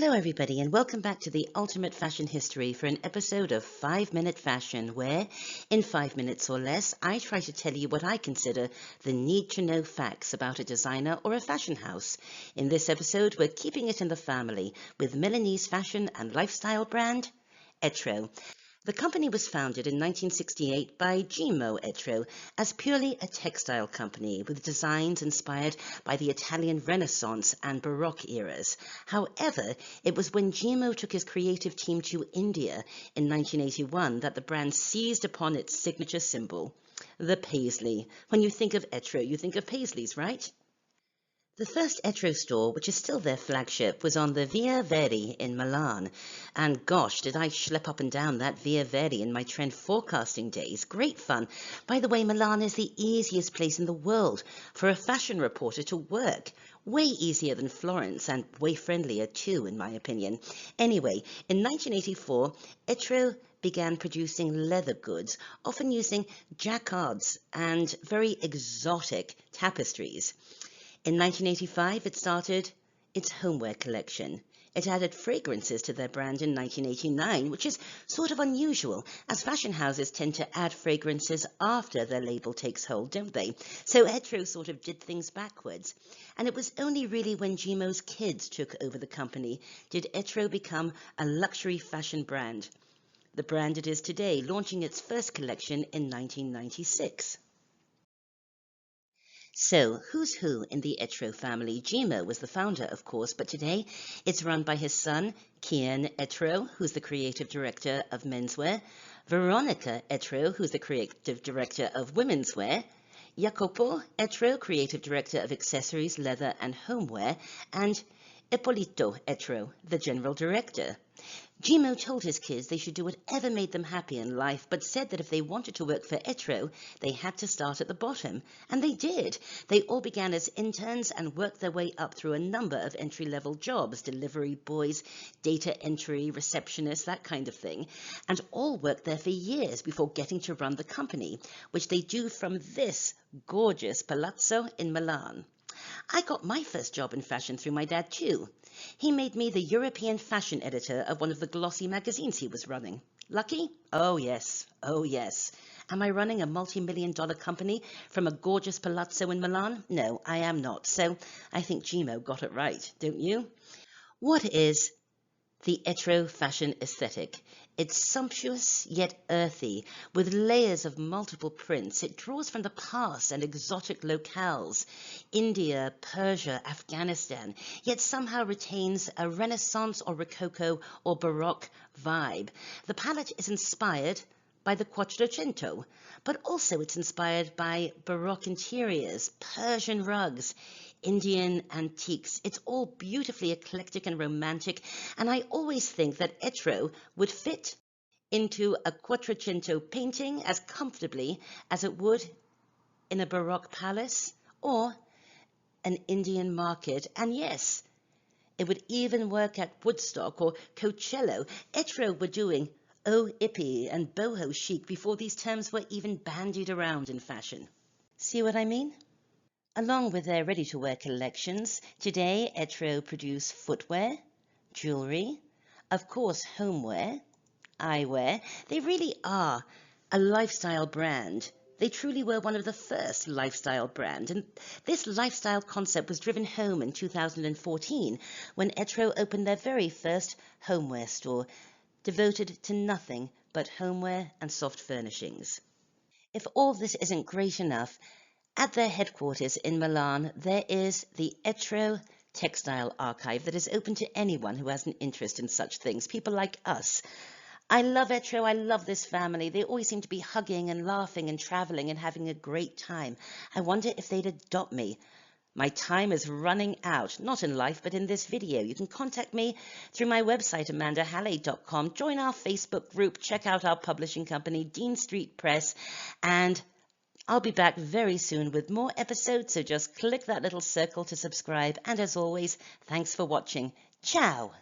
Hello everybody and welcome back to the Ultimate Fashion History for an episode of 5-Minute Fashion where, in 5 minutes or less, I try to tell you what I consider the need-to-know facts about a designer or a fashion house. In this episode, we're keeping it in the family with Milanese fashion and lifestyle brand, Etro. The company was founded in 1968 by Gimo Etro as purely a textile company with designs inspired by the Italian Renaissance and Baroque eras. However, it was when Gimo took his creative team to India in 1981 that the brand seized upon its signature symbol, the paisley. When you think of Etro, you think of paisleys, right? The first Etro store, which is still their flagship, was on the Via Verdi in Milan. And gosh, did I schlep up and down that Via Verdi in my trend forecasting days. Great fun. By the way, Milan is the easiest place in the world for a fashion reporter to work. Way easier than Florence and way friendlier too, in my opinion. Anyway, in 1984, Etro began producing leather goods, often using jacquards and very exotic tapestries. In 1985, it started its Homeware collection. It added fragrances to their brand in 1989, which is sort of unusual, as fashion houses tend to add fragrances after their label takes hold, don't they? So Etro sort of did things backwards. And it was only really when Gimo's kids took over the company did Etro become a luxury fashion brand. The brand it is today, launching its first collection in 1996. So, who's who in the Etro family? Gimo was the founder, of course, but today it's run by his son, Kian Etro, who's the creative director of menswear, Veronica Etro, who's the creative director of women's wear, Jacopo Etro, creative director of accessories, leather, and homeware, and Ippolito Etro, the general director. Gimo told his kids they should do whatever made them happy in life, but said that if they wanted to work for Etro, they had to start at the bottom. And they did. They all began as interns and worked their way up through a number of entry-level jobs, delivery boys, data entry, receptionists, that kind of thing, and all worked there for years before getting to run the company, which they do from this gorgeous palazzo in Milan. I got my first job in fashion through my dad too. He made me the European fashion editor of one of the glossy magazines he was running. Lucky? Oh yes, oh yes. Am I running a multi-million-dollar company from a gorgeous palazzo in Milan? No, I am not. So I think Gimo got it right, don't you? What is the Etro fashion aesthetic? It's sumptuous yet earthy, with layers of multiple prints. It draws from the past and exotic locales, India, Persia, Afghanistan, yet somehow retains a Renaissance or Rococo or Baroque vibe. The palette is inspired by the Quattrocento, but also it's inspired by Baroque interiors, Persian rugs, Indian antiques. It's all beautifully eclectic and romantic, and I always think that Etro would fit into a Quattrocento painting as comfortably as it would in a Baroque palace or an Indian market. And yes, it would even work at Woodstock or Coachella. Etro were doing hippie and boho chic before these terms were even bandied around in fashion. See what I mean? Along with their ready-to-wear collections, today Etro produce footwear, jewelry, of course homeware, eyewear. They really are a lifestyle brand. They truly were one of the first lifestyle brands, and this lifestyle concept was driven home in 2014 when Etro opened their very first homeware store, devoted to nothing but homeware and soft furnishings. If all this isn't great enough, at their headquarters in Milan, there is the Etro Textile Archive that is open to anyone who has an interest in such things, people like us. I love Etro, I love this family. They always seem to be hugging and laughing and traveling and having a great time. I wonder if they'd adopt me. My time is running out, not in life, but in this video. You can contact me through my website, amandahalley.com. Join our Facebook group, check out our publishing company, Dean Street Press, and I'll be back very soon with more episodes, so just click that little circle to subscribe. And as always, thanks for watching. Ciao!